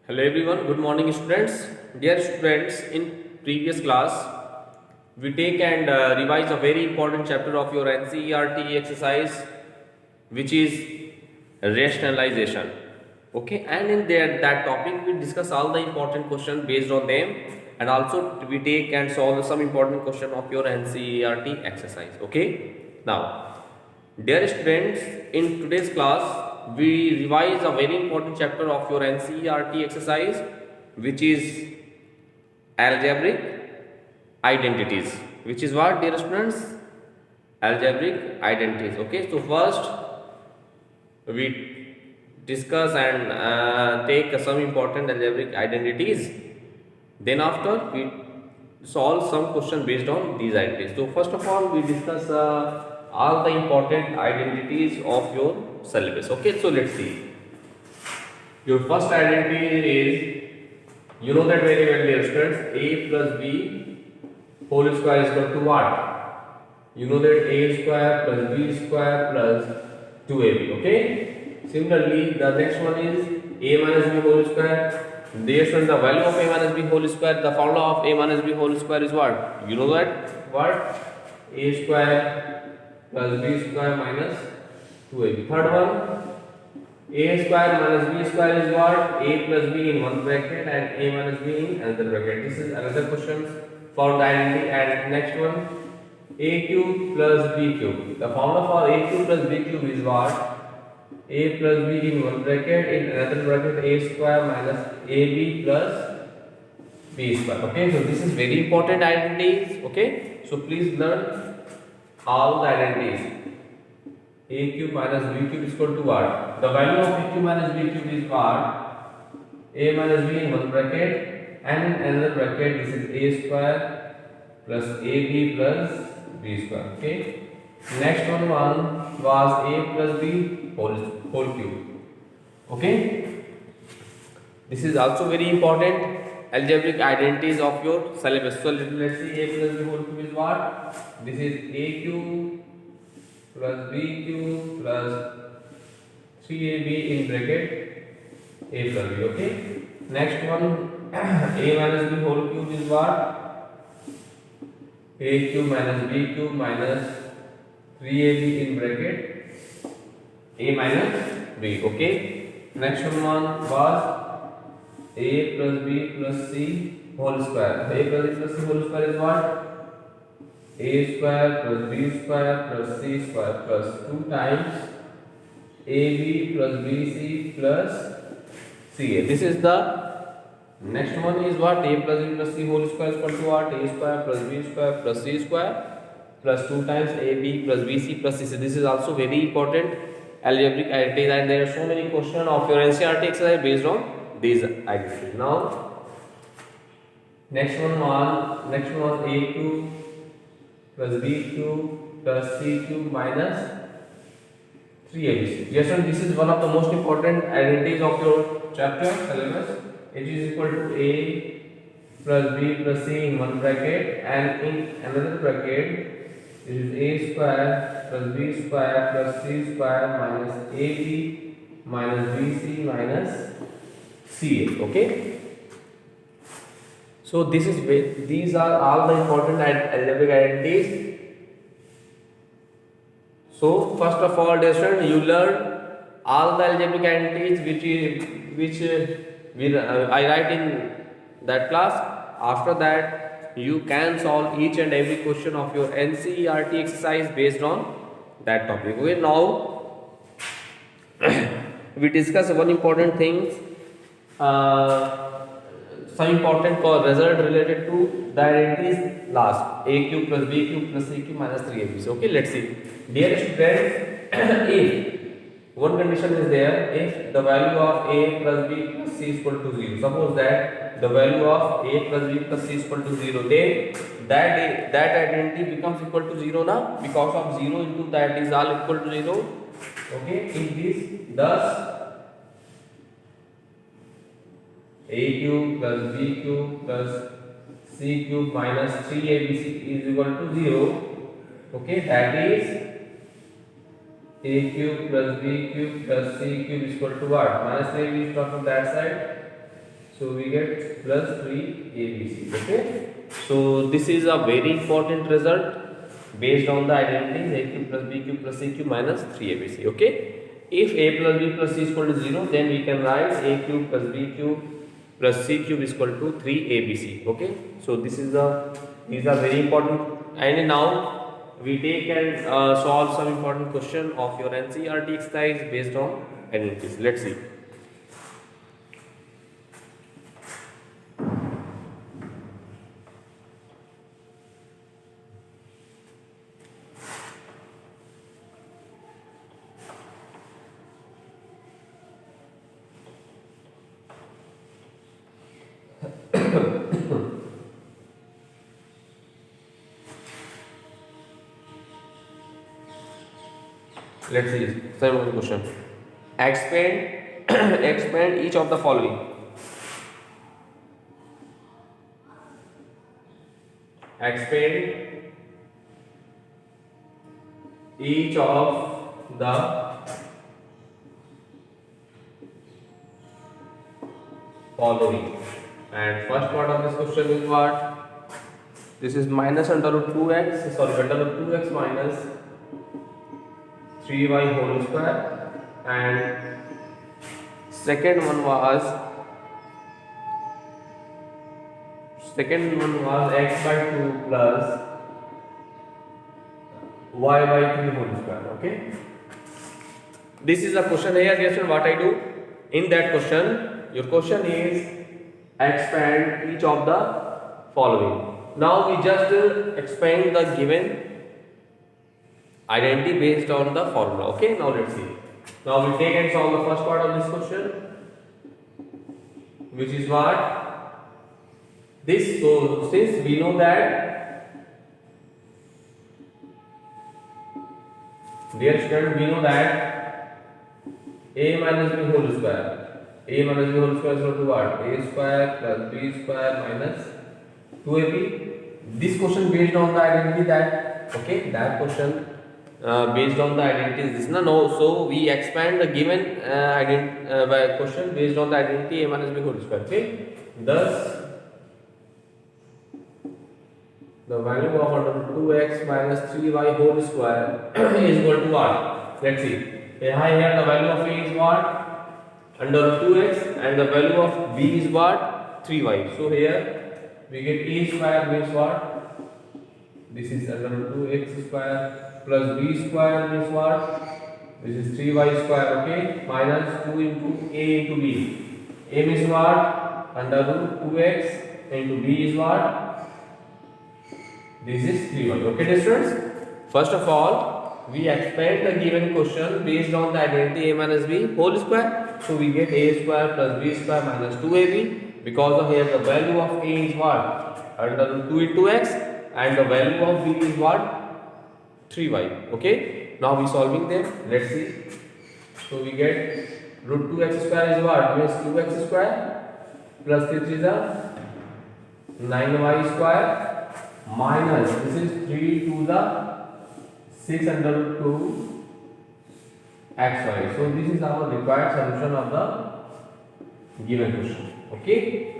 Hello everyone, good morning students. Dear students, in previous class we take and revise a very important chapter of your NCERT exercise, which is rationalization. Okay, and in that topic we discuss all the important questions based on them, and also we take and solve some important question of your NCERT exercise. Okay, now dear students, in today's class we revise a very important chapter of your NCERT exercise, which is algebraic identities. Which is what, dear students? Algebraic identities. Okay, so first we discuss and take some important algebraic identities. Then after we solve some question based on these identities. So first of all we discuss all the important identities of your syllabus. Okay, so let's see. Your first identity is, you know that very well, dear students, a plus b whole square is equal to what? You know that a square plus b square plus 2ab. Okay. Similarly, the next one is a minus b whole square. Dear students, the value of a minus b whole square, the formula of a minus b whole square is what? You know that? What? A square plus b square minus 2ab. Third one, a square minus b square is what? A plus b in one bracket and a minus b in another bracket. This is another question for the identity. And next one, a cube plus b cube. The formula for a cube plus b cube is what? A plus b in one bracket, in another bracket a square minus ab plus b square. Okay, so this is very important identities. Okay, so please learn all the identities. A cube minus b cube is equal to what? The value of a cube minus b cube is what? A minus b in one bracket and in another bracket this is a square plus ab plus b square. Okay. Next one was a plus b whole cube. Okay. This is also very important algebraic identities of your syllabus. So let's see, a plus b whole cube is what? This is a cube plus b cube plus 3ab in bracket a plus b. Okay. Next one, a minus b whole cube is what? A cube minus b cube minus 3ab in bracket a minus b. Okay. Next one was a plus b plus c whole square. A plus b plus c whole square is what? A square plus b square plus c square plus 2 times ab plus bc plus ca. This is the next one is what? A plus b plus c whole square is equal to what? A square plus b square plus c square plus 2 times ab plus bc plus cc. This is also very important algebraic identities, and there are so many questions of your NCERT exercise based on these identities. Now next one was a cube plus b cube plus c cube minus 3abc. Yes, and this is one of the most important identities of your chapter syllabus. It is equal to a plus b plus c in one bracket and in another bracket it is a square plus b square plus c square minus ab minus bc minus ca. Okay. So this is these are all the important algebraic identities. So first of all, dear student, you learn all the algebraic identities which I write in that class. After that, you can solve each and every question of your NCERT exercise based on that topic. Okay, now we discuss one important things. Some important result related to the identities last. A cube plus b cube plus c cube minus 3ab. So, okay, let's see. Dear students, if one condition is there, if the value of a plus b plus c is equal to 0, suppose that the value of a plus b plus c is equal to 0, then that identity becomes equal to 0 now, because of 0 into that is all equal to 0. Okay, if this thus a cube plus b cube plus c cube minus 3abc is equal to 0. Okay, that is a cube plus b cube plus c cube is equal to what? Minus 3ab is from that side So we get plus 3abc. Okay. So this is a very important result based on the identities a cube plus b cube plus c cube minus 3abc. Okay. If a plus b plus c is equal to 0, then we can write a cube plus b cube plus c cube is equal to 3abc. Okay. So these are very important. And now we take and solve some important question of your NCERT exercise based on identities. Let's see. Let's see some question. Expand expand each of the following. Expand each of the following. And first part of this question is what? This is minus under root 2x. Sorry, under root 2x minus 3y whole square, and second one was x by 2 plus y by 3 whole square. Okay, this is a question here. Yes, what I do in that question, your question is expand each of the following. Now we just expand the given identity based on the formula. Okay, now let's see. Now we take and solve the first part of this question, which is what? This. So since we know that, dear student, we know that a minus b whole square. A minus b whole square is equal to what? A square plus b square minus 2ab. This question based on the identity that, okay, that question based on the identities this no, so we expand the given question based on the identity a minus b whole square. Okay, thus the value of under 2x minus 3y whole square is equal to what? Let's see. Here the value of a is what? Under 2x, and the value of b is what? 3y. So here we get a square means what? This is under 2x square plus b square means what? This is 3y square. Okay, minus 2 into a into b. A means what? Under root 2x into b is what? This is 3y. Okay, dear students. First of all, we expand the given question based on the identity a minus b whole square. So we get a square plus b square minus 2ab, because of here the value of a is what? Under root 2 into x, and the value of b is what? 3y. Okay, now we solving them. Let's see. So we get root 2x square is what? Means 2x square plus 3 is a 9y square minus this is 3 to the 6 under root 2 xy. So this is our required solution of the given question. Okay,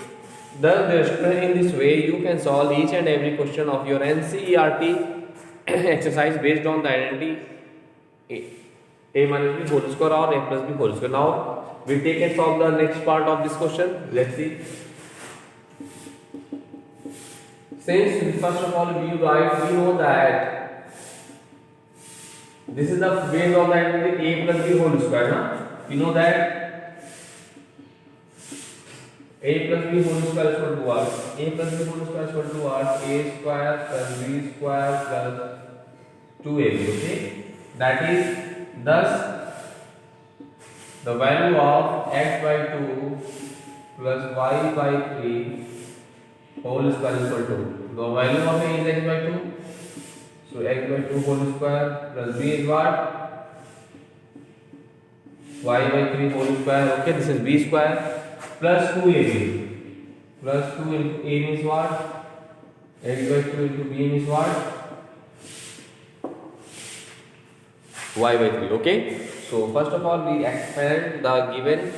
thus in this way you can solve each and every question of your NCERT exercise based on the identity a minus b whole square or a plus b whole square. Now we take and solve the next part of this question. Let's see. Since first of all we know that this is the based on the identity a plus b whole square. Na? We know that a plus b whole square is equal to what? A plus b whole square is equal to what? A square plus b square plus 2ab. Okay, that is thus the value of x by 2 plus y by 3 whole square is equal to the value of a is x by 2. So x by 2 whole square plus b is what? Y by 3 whole square. Okay, this is b square plus 2ab plus 2 into a means what? X by 2 into b means what? Y by 3. Okay, so first of all we expand the given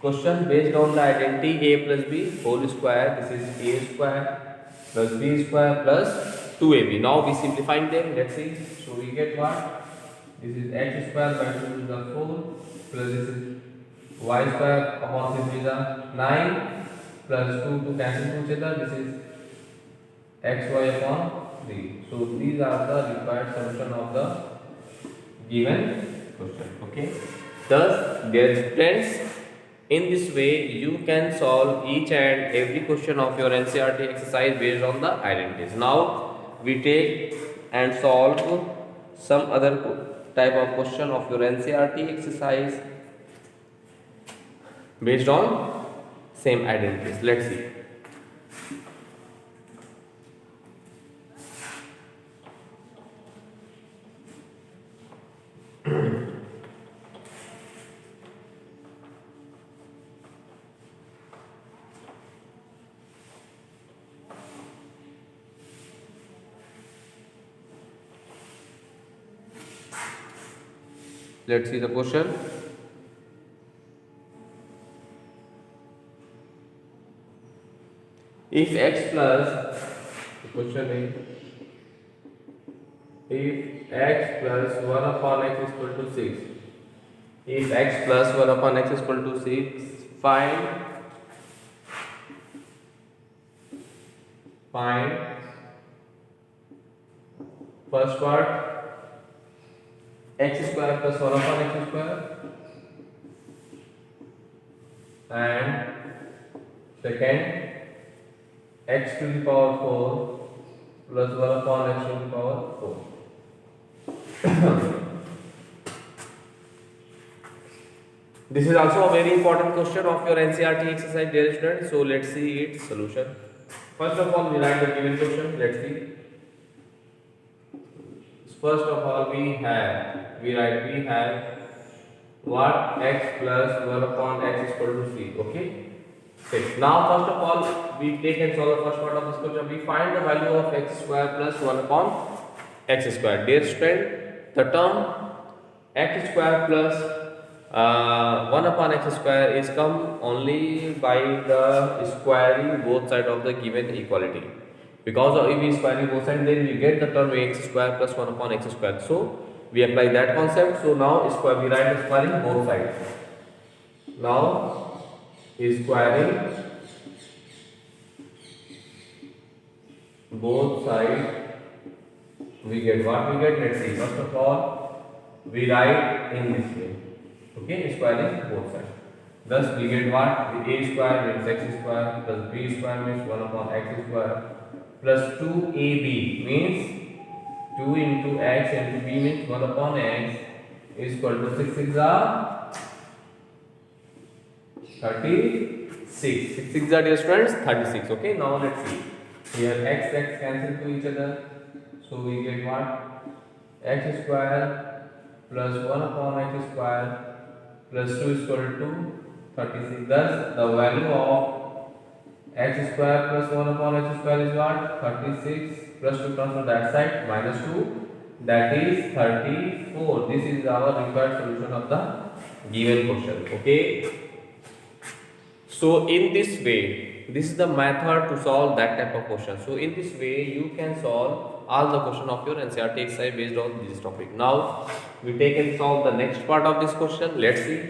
question based on the identity a plus b whole square. This is a square plus b square plus 2ab. Now we simplifying them. Let's see. So we get what? This is x square by 2 to the 4 plus this is y square upon 6 to the 9 plus 2 to cancel to each other. This is xy upon 3. So these are the required solution of the given question. Okay. Thus, dear friends, in this way you can solve each and every question of your NCERT exercise based on the identities. Now we take and solve some other type of question of your NCERT exercise based on same identities. Let's see. Let's see the question. If x plus, the question is, if x plus 1 upon x is equal to 6, if x plus 1 upon x is equal to 6, find first part x square plus 1 upon x square, and second x to the power 4 plus 1 upon x to the power 4. This is also a very important question of your NCERT exercise, dear students. So let's see its solution. First of all, we write the given question. Let's see. First of all, we have what? X plus 1 upon x is equal to 3. Okay. 6. Now first of all, we take and solve the first part of this question. We find the value of x square plus 1 upon x square. Dear student, the term x square plus 1 upon x square is come only by the squaring both sides of the given equality. Because if we square both sides, then we get the term x square plus 1 upon x square. So we apply that concept. So now we write the squaring both sides. Now squaring both sides, we get what we get. Let's see. First of all, we write in this way. Okay, squaring both sides. Thus we get what? The a square means x square plus b square means 1 upon x square plus 2ab means 2 into x into b means 1 upon x is equal to 6 6 are 36. 6 6 are, dear students, 36. Okay, now let's see. Here x cancel to each other. So we get what? X square plus 1 upon x square plus 2 is equal to 36. Thus the value of x square plus 1 upon x square is what? 36 plus 2 transfer that side minus 2, that is 34. This is our required solution of the given question. Okay. So in this way, this is the method to solve that type of question. So in this way, you can solve all the question of your NCERT exercise based on this topic. Now we take and solve the next part of this question. Let's see.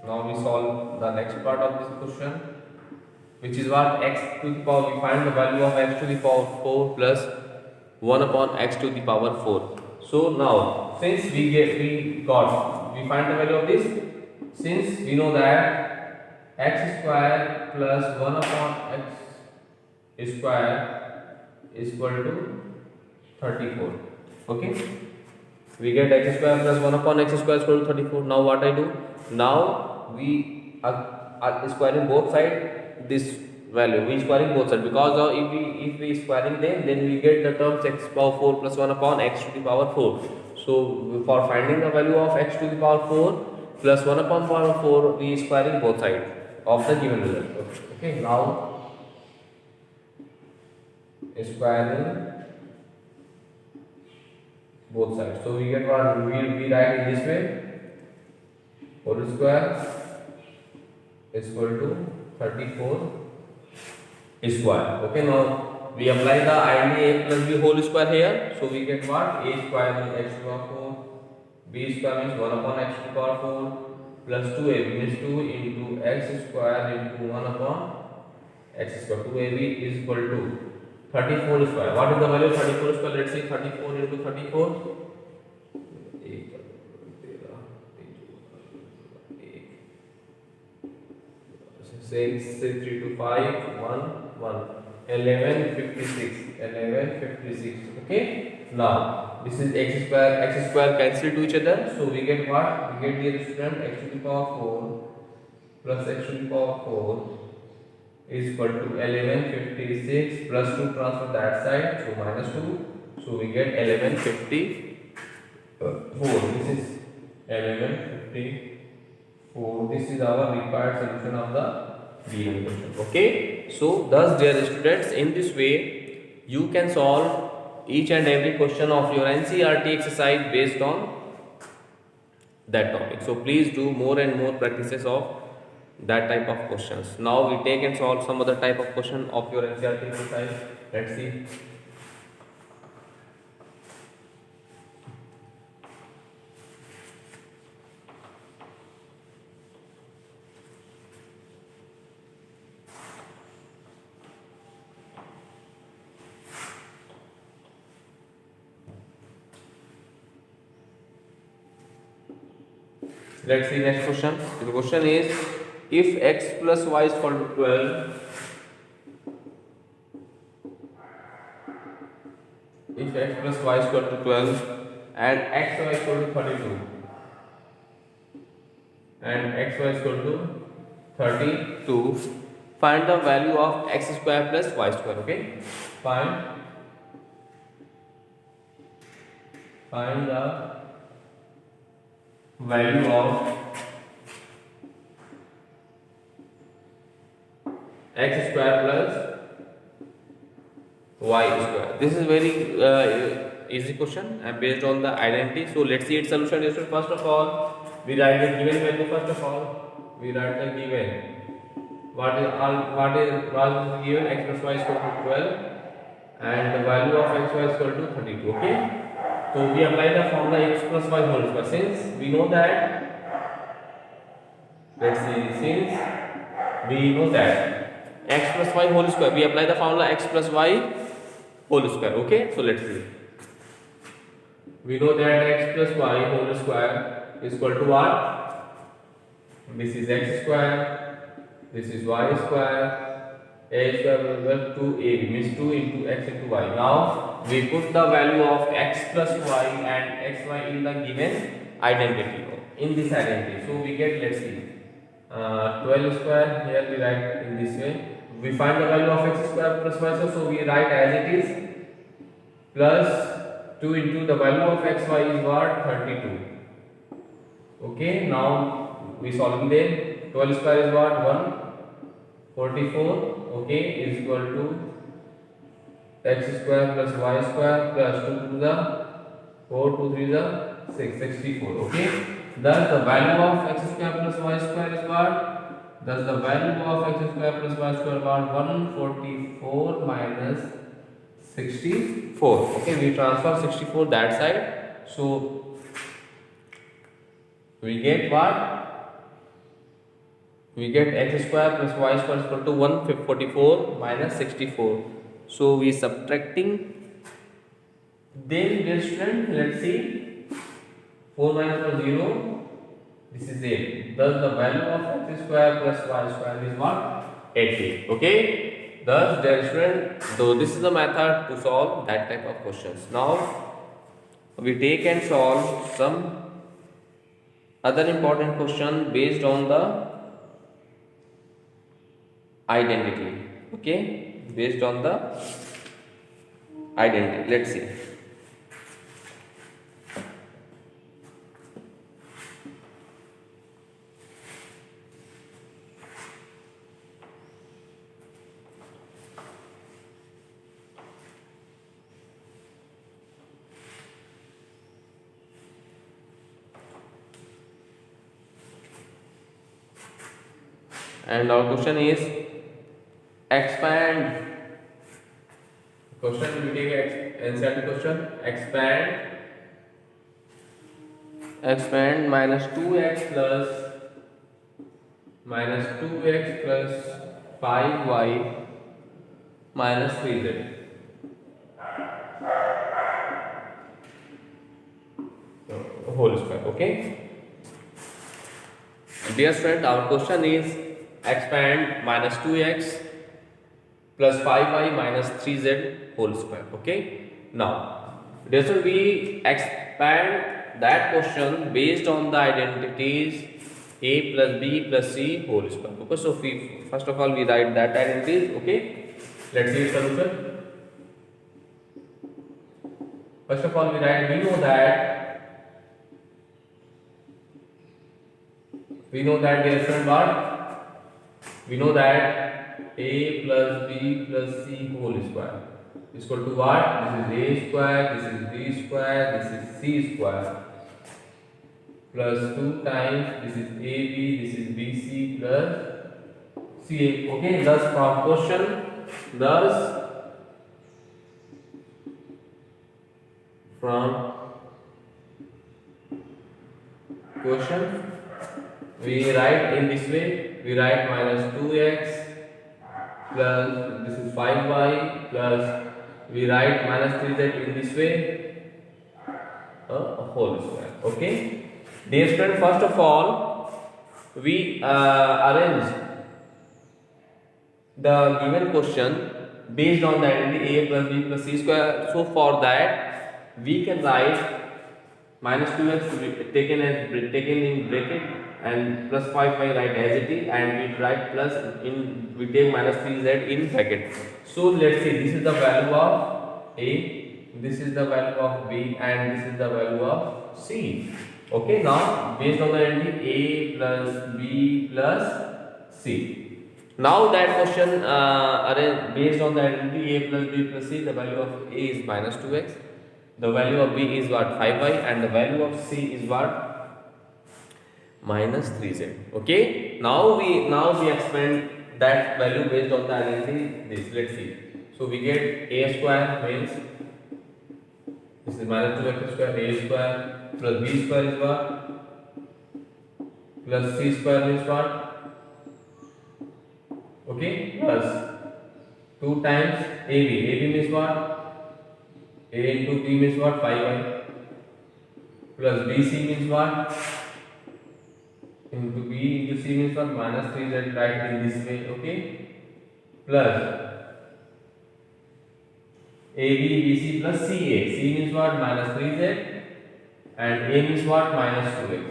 Now we solve the next part of this question, which is what? X to the power. We find the value of x to the power 4 plus 1 upon x to the power 4. So now, since we find the value of this, since we know that x square plus 1 upon x square is equal to 34. Okay, we get x square plus 1 upon x square is equal to 34. Now what I do? Now we are squaring both sides this value. We squaring both sides because if we squaring them, then we get the terms x power 4 plus 1 upon x to the power 4. So for finding the value of x to the power 4 plus 1 upon power 4, we squaring both sides of the given result. Okay, now squaring both sides. So we get what? We write in this way. whole square is equal to 34 square. Okay, now we apply the identity a plus b whole square here. So we get what? A square means x to the power 4, b square means 1 upon x to the power 4 plus 2ab means 2 into x square into 1 upon x square. 2ab is equal to 34 square. What is the value of 34 square? Let's say 34 into 34. 6, 3 to 5, 1, 1, 11, 56, 11, 56. Okay. Now this is x square cancel to each other. So we get what? We get, dear student, x to the power 4 plus x to the power 4 is equal to 1156 plus 2 transfer that side, so minus 2. So we get 1154. This is 1154. This is our required solution of the given question. Okay. So thus, dear students, in this way you can solve each and every question of your NCERT exercise based on that topic. So please do more and more practices of that type of questions. Now we take and solve some other type of question of your NCERT exercise. Let's see. Let's see next question. The question is, if x plus y is equal to 12, if x plus y is equal to 12 and x y is equal to 32 and x y is equal to 32, find the value of x square plus y square. Okay, find the value of x square plus y square. This is very easy question and based on the identity. So let's see its solution. First of all, we write the given value. First of all, we write the given. What is given? X plus y is equal to 12 and the value of x y is equal to 32. Okay. So we apply the formula x plus y whole square. Since we know that, let's see, since we know that x plus y whole square, we apply the formula x plus y whole square. Okay, so let's see. We know that x plus y whole square is equal to what? This is x square, this is y square, a square will equal to a, means 2 into x into y. Now we put the value of x plus y and xy in the given identity, in this identity. So we get, let's see, 12 square, here we write in this way. We find the value of x square plus y square, so we write as it is, plus 2 into the value of xy is what? 32. Okay, now we solve them. 12 square is what? 144. Okay, is equal to x square plus y square plus 2 to the 4, 2 3 the 6, 64. Okay, thus the value of x square plus y square is what? Thus the value of x square plus y square is what? 144 minus 64. Okay, we transfer 64 that side. So we get what? We get x square plus y square is equal to 144 minus 64. So we subtracting. Then, dear student, let's see. 4 minus 4 0. This is 8. Thus the value of x square plus y square is what? 80. Okay. Thus, dear student, though this is the method to solve that type of questions. Now we take and solve some other important question based on the identity. Okay, based on the identity. Let's see. and our question is expand. Question we take NCERT question. Expand minus 2x plus 5y minus 3z whole square. Okay, dear friend, our question is expand minus 2x plus 5y minus 3z whole square. Okay, now this will be expand that question based on the identities a plus b plus c whole square. Okay, so we first of all we write that identities. Okay, let's see solution. First of all we write, we know that dear friend what? We know that a plus b plus c whole square is equal to what? This is a square, this is b square, this is c square plus 2 times this is ab, this is bc plus ca. Okay, thus from question, we write in this way, we write minus 2x plus this is 5y plus we write minus 3z in this way, a whole square. Okay, dear friend, first of all we arrange the given question based on the identity a plus b plus c square. So for that we can write minus 2x taken in bracket and plus 5y write as it is, and we write plus in, we take minus 3z in bracket. So let's see, this is the value of a, this is the value of b, and this is the value of c. Okay, now based on the identity a plus b plus c. Now that question based on the identity a plus b plus c, the value of a is minus 2x, the value of b is what? 5y, and the value of c is what? Minus 3z. Okay, now we expand that value based on the identity this. Let's see. So we get a square means this is minus 2x square, a square plus b square is what? Plus c square means what? Okay, plus 2 times ab. ab means what? A into b means what? 5y plus bc means what? Into b into c means what? Minus 3z, right in this way. Okay, plus ab bc plus ca. C means what? Minus 3z, and a means what? Minus 2x.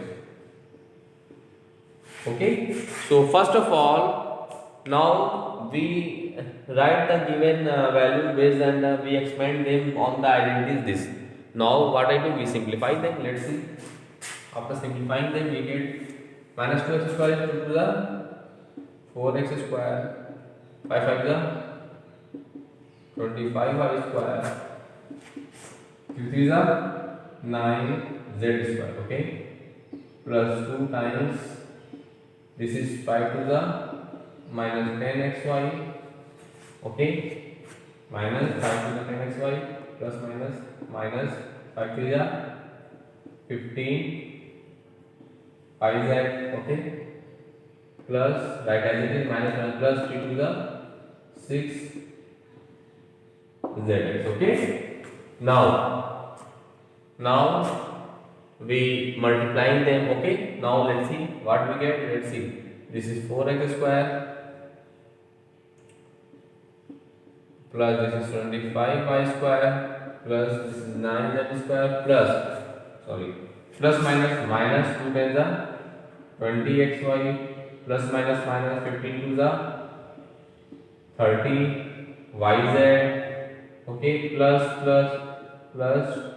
Okay, so first of all, now we write the given value based, and we expand them on the identities this. Now what I do, we simplify them. Let's see. After simplifying them, we get minus 2x square is equal to the 4x square, 5 5 the 25y square, 2 3 the 9z square. Okay, plus 2 times this is 5 to the minus 10xy. Okay, minus 5 to the 10xy plus minus 5 to the 15 5z. Okay, plus right as it is minus plus 3 to the 6 zx. Okay, now we multiplying them. Okay, now let's see what we get. Let's see, this is 4x square plus this is 25y square plus this is 9z square plus minus 2 times the 20xy plus minus 15 to the 30yz. Okay, plus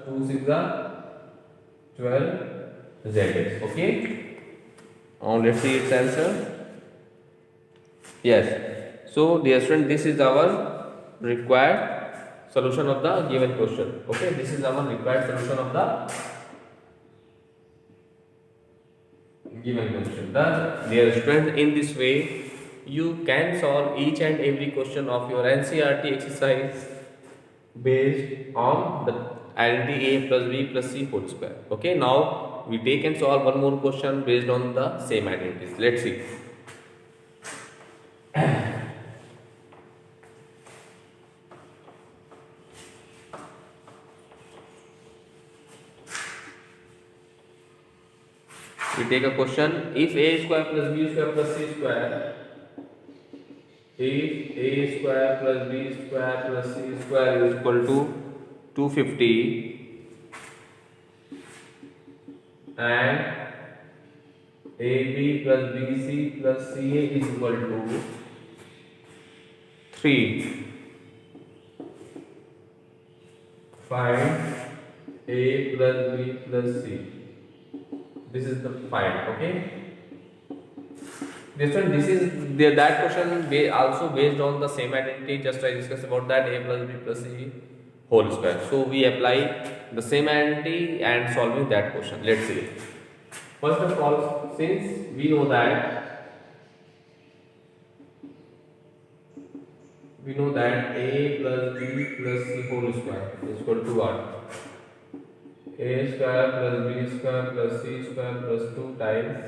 2 6 the 12zx. Okay, now let's see its answer. Yes, so dear student, this is our required solution of the given question. Okay, this is our required solution of the given question. The dear student, in this way you can solve each and every question of your NCERT exercise based on the identity A plus B plus C whole square. Okay, now we take and solve one more question based on the same identities. Let's see. We take a question, if A square plus B square plus C square, if A square plus B square plus C square is equal to 250 and AB plus BC plus CA is equal to 3, find A plus B plus C. This is the find. Okay, this is that question also based on the same identity. Just I discussed about that, A plus B plus C whole square. So we apply the same identity and solving that question. Let's see. First of all, since we know that A plus B plus C whole square is equal to what? A square plus B square plus C square plus 2 times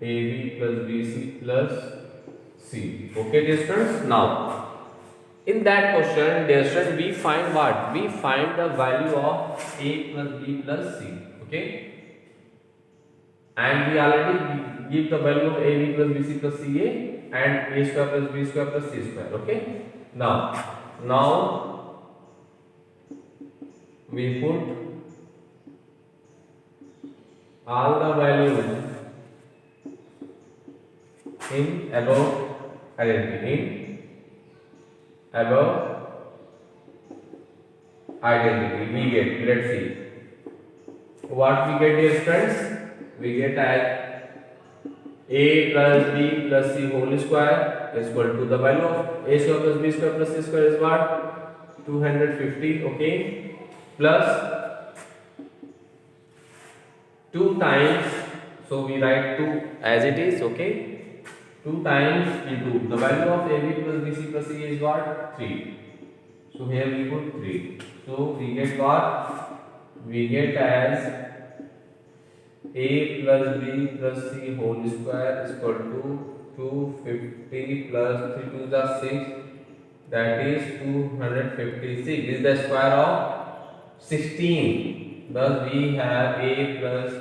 AB plus BC plus C. Okay, dear students. Now, in that question, dear students, we find what? We find the value of A plus B plus C. Okay, and we already give the value of AB plus BC plus CA and A square plus B square plus C square. Okay. Now we put all the values in above identity. We get, let's see what we get, dear friends. We get as A plus B plus C whole square is equal to the value of A square plus B square plus C square is what? 250. Okay, plus 2 times, so we write 2 as it is. Okay, 2 times into the value of AB plus BC plus C is what? 3. So here we put 3. So we get what? We get as A plus B plus C whole square is equal to 250 plus 3 to the 6, that is 256. This is the square of 16. Thus we have A plus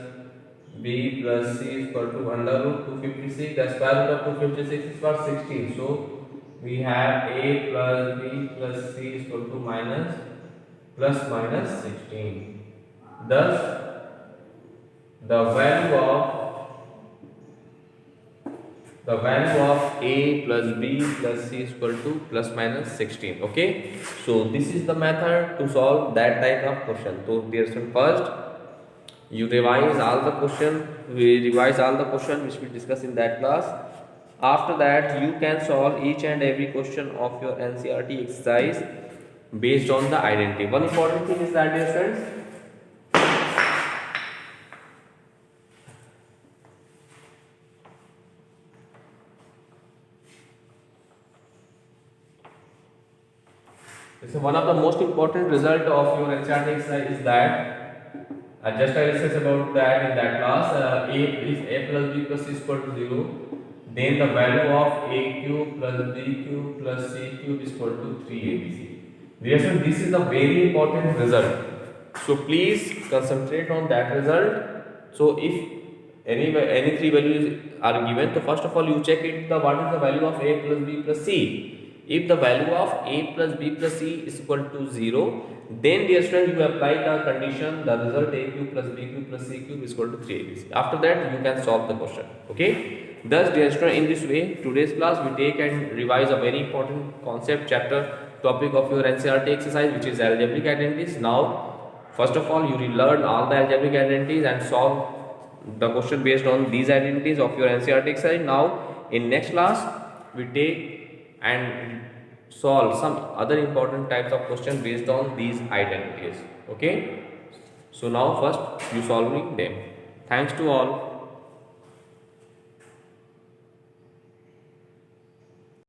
B plus C is equal to under root 256. The square root of 256 is what? 16. So we have A plus B plus C is equal to plus minus 16. Thus the value of A plus B plus C is equal to plus minus 16. Okay, so this is the method to solve that type of question. So dear student, first you revise all the question. We revise all the question which we discussed in that class. After that, you can solve each and every question of your NCERT exercise based on the identity. One important thing is that, dear friends, so one of the most important result of your NCERT exercise is that just I discussed about that in that class. If A plus B plus C is equal to 0, then the value of A cube plus B cube plus C cube is equal to 3ABC. This is a very important result. So please concentrate on that result. So if any three values are given, so first of all you check it what is the value of A plus B plus C. If the value of A plus B plus C is equal to 0, then dear student, you apply the condition, the result A cube plus B cube plus C cube is equal to 3ABC. After that, you can solve the question. Okay. Thus, dear student, in this way, today's class we take and revise a very important concept, chapter, topic of your NCERT exercise, which is algebraic identities. Now, first of all, you will learn all the algebraic identities and solve the question based on these identities of your NCERT exercise. Now, in next class, we take and solve some other important types of questions based on these identities. Okay, so now first you solving them. Thanks to all.